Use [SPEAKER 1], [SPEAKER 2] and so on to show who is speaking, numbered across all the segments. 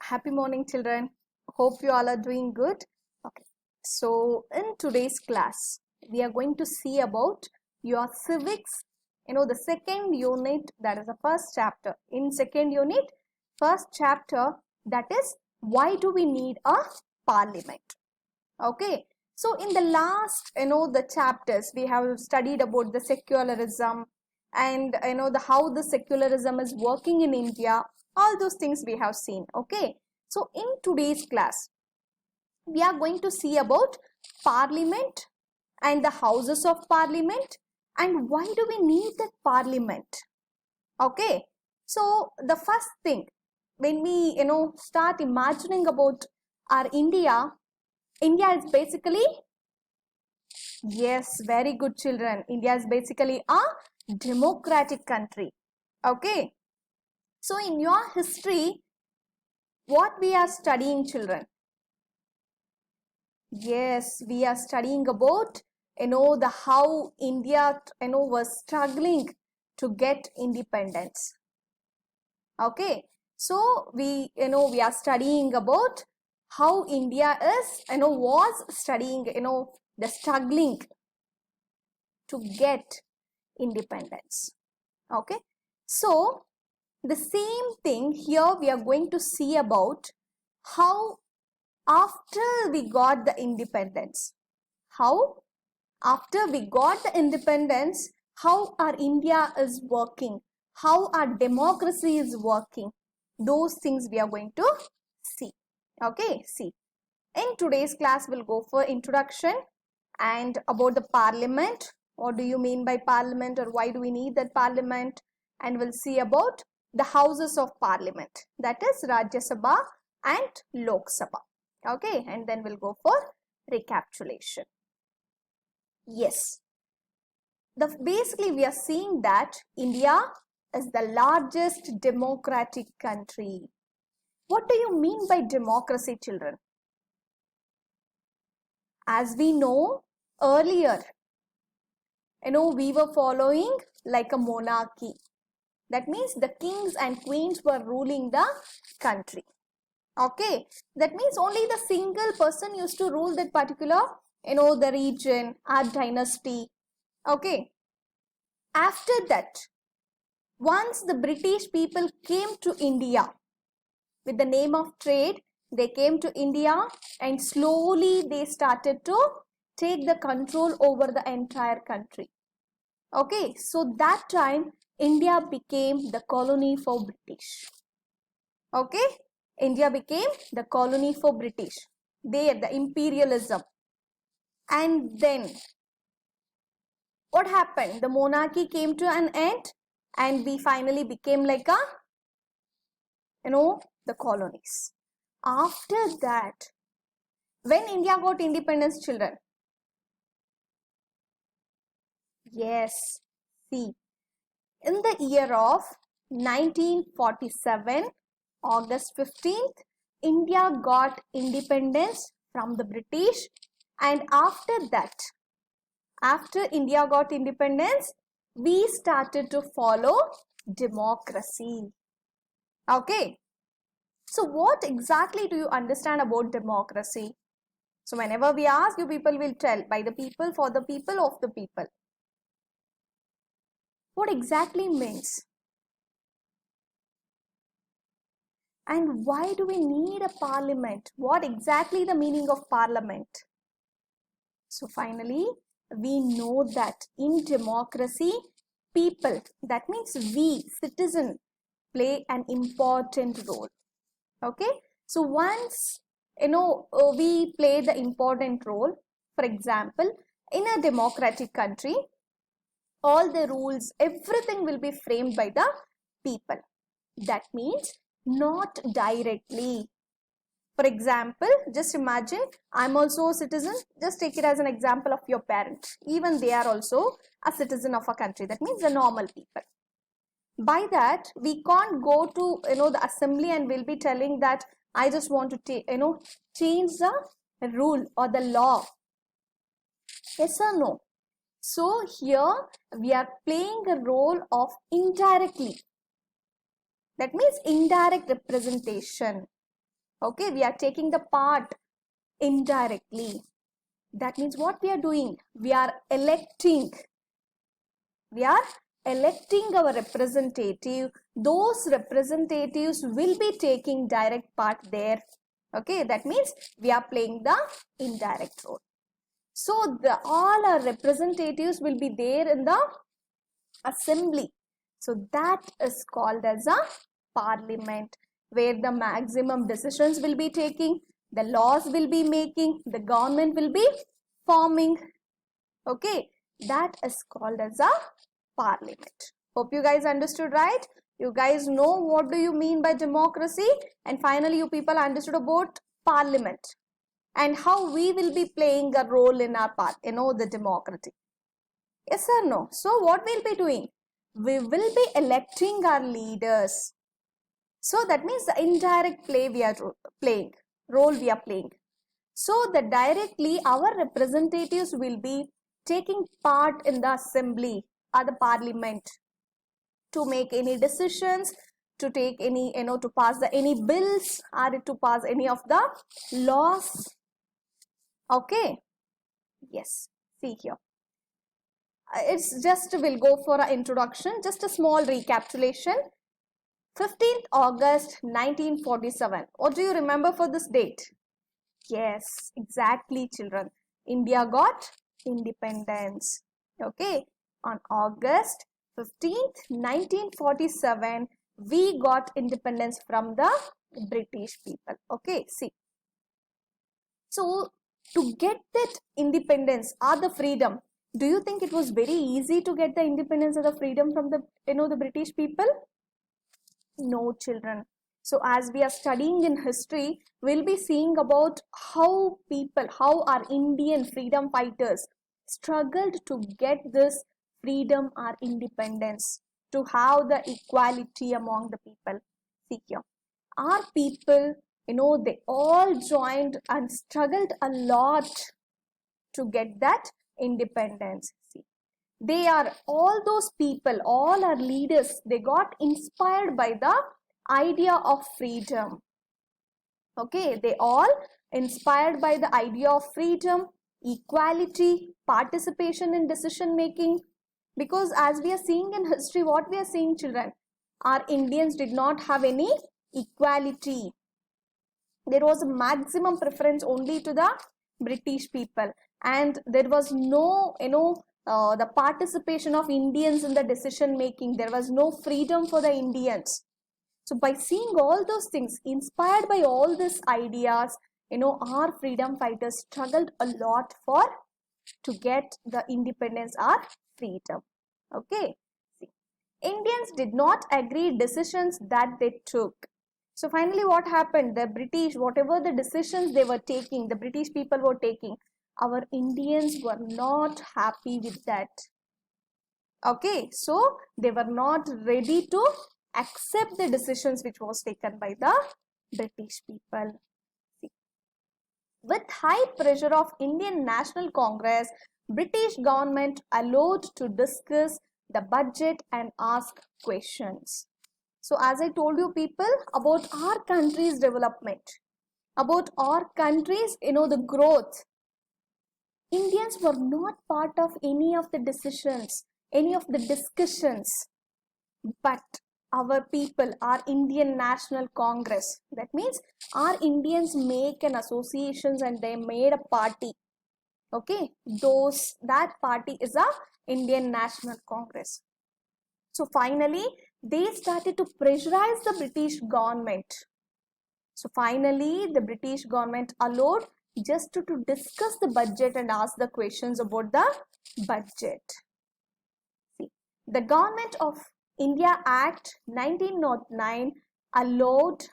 [SPEAKER 1] Happy morning, children. Hope you all are doing good. Okay. So, in today's class, we are going to see about your civics. The second unit, that is the first chapter. In second unit, first chapter, that is why do we need a parliament? Okay. So, in the last, the chapters, we have studied about the secularism and how the secularism is working in India. All those things we have seen. Okay. So in today's class, we are going to see about parliament and the houses of parliament and why do we need that parliament. Okay. So the first thing, when we start imagining about our India is basically, yes, very good children, India is basically a democratic country. Okay. So in your history, what we are studying, children? Yes, we are studying about the how India was struggling to get independence. Okay, so we are studying about how India is was studying the struggling to get independence. Okay, so the same thing here we are going to see about how after we got the independence, how after we got the independence, how our India is working, how our democracy is working, those things we are going to see. Okay, see, in today's class we'll go for introduction and about the parliament. What do you mean by parliament, or why do we need that parliament? And we'll see about the houses of parliament, that is Rajya Sabha and Lok Sabha. Okay, and then we'll go for recapitulation. Yes, basically we are seeing that India is the largest democratic country. What do you mean by democracy, children? As we know earlier, we were following like a monarchy. That means the kings and queens were ruling the country. Okay, that means only the single person used to rule that particular, the region, our dynasty. Okay, after that, once the British people came to India with the name of trade, they came to India and slowly they started to take the control over the entire country. Okay, so that time India became the colony for British. Okay, India became the colony for British. There, the imperialism. And then what happened? The monarchy came to an end and we finally became like a, the colonies. After that, when India got independence, children? Yes, see, in the year of 1947, August 15th, India got independence from the British, and after that, after India got independence, we started to follow democracy. Okay. So what exactly do you understand about democracy? So whenever we ask you, people will tell by the people, for the people, of the people. What exactly means? And why do we need a parliament? What exactly the meaning of parliament? So finally, we know that in democracy, people, that means we, citizen, play an important role. Okay, so once we play the important role, for example, in a democratic country, all the rules, everything will be framed by the people. That means not directly. For example, just imagine I'm also a citizen. Just take it as an example of your parent. Even they are also a citizen of a country. That means the normal people. By that, we can't go to the assembly and we'll be telling that I just want to change the rule or the law. Yes or no? So here we are playing a role of indirectly. That means indirect representation. Okay, we are taking the part indirectly. That means what we are doing? We are electing. We are electing our representative. Those representatives will be taking direct part there. Okay, that means we are playing the indirect role. So all our representatives will be there in the assembly. So that is called as a parliament, where the maximum decisions will be taking, the laws will be making, the government will be forming. Okay, that is called as a parliament. Hope you guys understood, right? You guys know what do you mean by democracy, and finally you people understood about parliament and how we will be playing a role in our part, the democracy. Yes or no? So what we'll be doing? We will be electing our leaders. So that means the indirect play we are playing, role we are playing. So that directly our representatives will be taking part in the assembly or the parliament to make any decisions, to take any, to pass any bills or to pass any of the laws. Okay. Yes. See here. It's just, we'll go for an introduction, just a small recapitulation. 15th August 1947. What do you remember for this date? Yes, exactly, children. India got independence. Okay, on August 15th, 1947, we got independence from the British people. Okay, see. So, to get that independence or the freedom, do you think it was very easy to get the independence or the freedom from the, the British people? No, children. So as we are studying in history, we'll be seeing about how our Indian freedom fighters struggled to get this freedom or independence, to have the equality among the people. See here, our people, they all joined and struggled a lot to get that independence. See, they are all those people, all our leaders, they got inspired by the idea of freedom. Okay, they all inspired by the idea of freedom, equality, participation in decision making. Because as we are seeing in history, what we are seeing, children, our Indians did not have any equality. There was a maximum preference only to the British people, and there was no, the participation of Indians in the decision making. There was no freedom for the Indians. So by seeing all those things, inspired by all these ideas, our freedom fighters struggled a lot to get the independence or freedom. Okay. See, Indians did not agree decisions that they took. So finally what happened? The British, whatever the decisions they were taking, the British people were taking, our Indians were not happy with that. Okay, so they were not ready to accept the decisions which was taken by the British people. With high pressure of Indian National Congress, British government allowed to discuss the budget and ask questions. So as I told you people about our country's development, about our country's, the growth, Indians were not part of any of the decisions, any of the discussions, but our people, our Indian National Congress, that means our Indians make an associations and they made a party. Okay, that party is a Indian National Congress. So finally, they started to pressurize the British government. So finally, the British government allowed just to discuss the budget and ask the questions about the budget. See, the Government of India Act 1909 allowed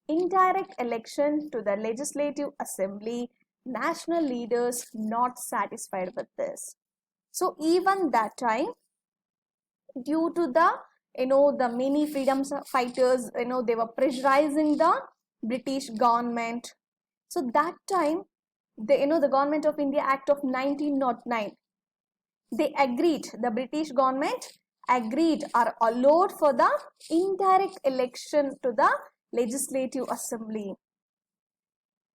[SPEAKER 1] indirect election to the Legislative Assembly. National leaders not satisfied with this. So even that time, due to the the many freedom fighters, they were pressurizing the British government. So that time, the Government of India Act of 1909, they agreed, the British government agreed or allowed for the indirect election to the Legislative Assembly.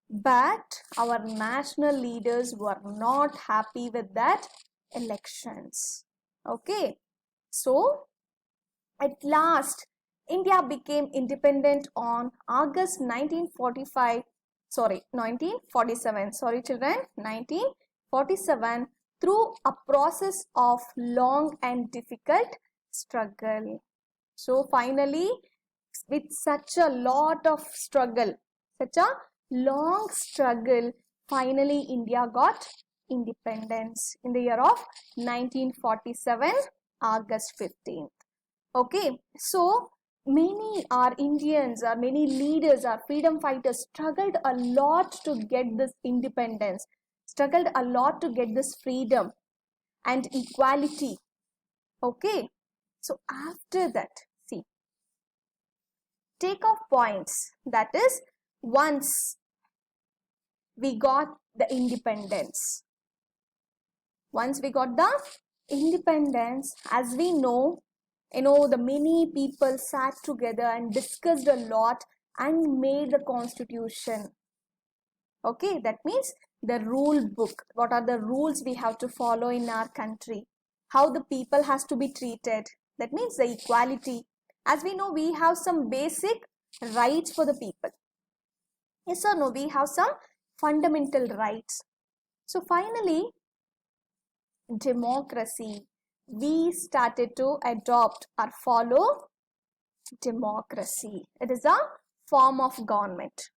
[SPEAKER 1] but our national leaders were not happy with that elections. Okay, so at last India became independent on August 1947, sorry children, 1947, through a process of long and difficult struggle. So finally, with such a lot of struggle, such a long struggle, finally India got independence in the year of 1947, August 15th. Okay, so many are Indians, or many leaders, or freedom fighters struggled a lot to get this independence, struggled a lot to get this freedom and equality. Okay, so after that, see, take off points, that is, once we got the independence, once we got the independence, as we know, the many people sat together and discussed a lot and made the constitution. Okay, that means the rule book, what are the rules we have to follow in our country, how the people has to be treated, that means the equality. As we know, we have some basic rights for the people. Yes or no, we have some fundamental rights. So finally, democracy, we started to adopt or follow democracy. It is a form of government.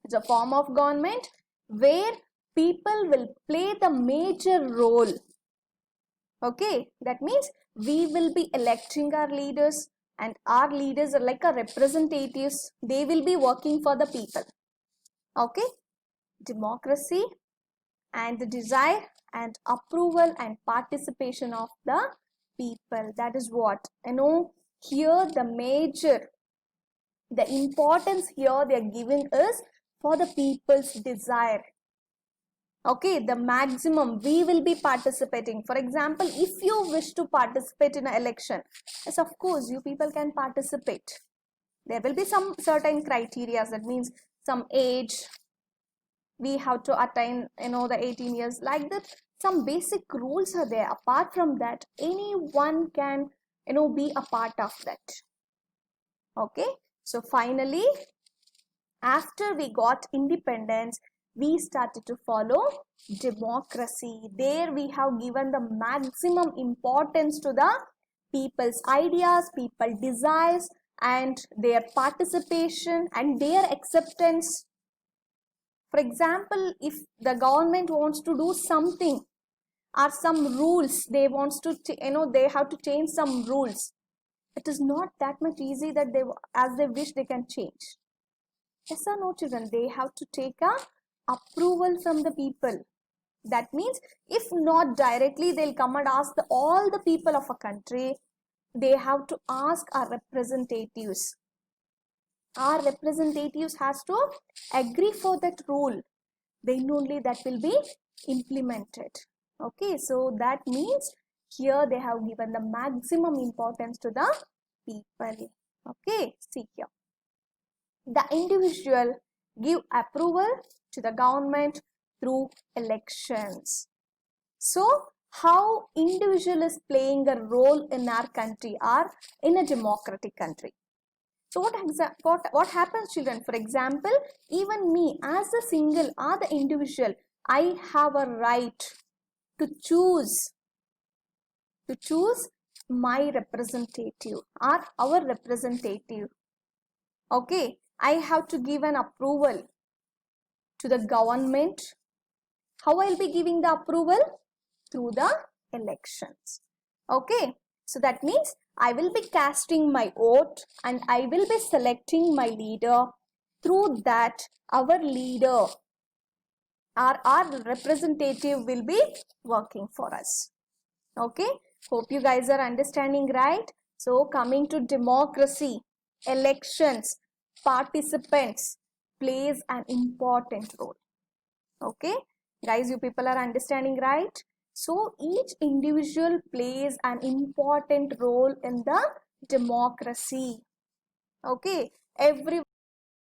[SPEAKER 1] It's a form of government where people will play the major role. Okay, that means we will be electing our leaders, and our leaders are like our representatives. They will be working for the people. Okay, democracy and the desire and approval and participation of the people. That is what, here the major, the importance here they are giving is for the people's desire. Okay, the maximum we will be participating. For example, if you wish to participate in an election, yes, of course, you people can participate. There will be some certain criteria, that means some age, we have to attain, the 18 years, like that. Some basic rules are there. Apart from that, anyone can, be a part of that. Okay, so finally, after we got independence, we started to follow democracy. There we have given the maximum importance to the people's ideas, people desires, and their participation and their acceptance. For example, if the government wants to do something or some rules, they wants to, they have to change some rules. It is not that much easy that they, as they wish, they can change. Yes or no, children? They have to take a approval from the people. That means if not directly, they'll come and ask all the people of a country. They have to ask our representatives. Our representatives has to agree for that rule. Then only that will be implemented. Okay, so that means here they have given the maximum importance to the people. Okay, see here. The individual give approval to the government through elections. So how individual is playing a role in our country or in a democratic country? So what happens, children? For example, even me as a single or the individual, I have a right to choose my representative or our representative. Okay, I have to give an approval to the government. How I'll be giving the approval? Through the elections. Okay, so that means I will be casting my vote and I will be selecting my leader. Through that, our leader or our representative will be working for us. Okay, hope you guys are understanding, right? So coming to democracy, elections, participants plays an important role. Okay, guys, you people are understanding, right? So each individual plays an important role in the democracy. Okay, every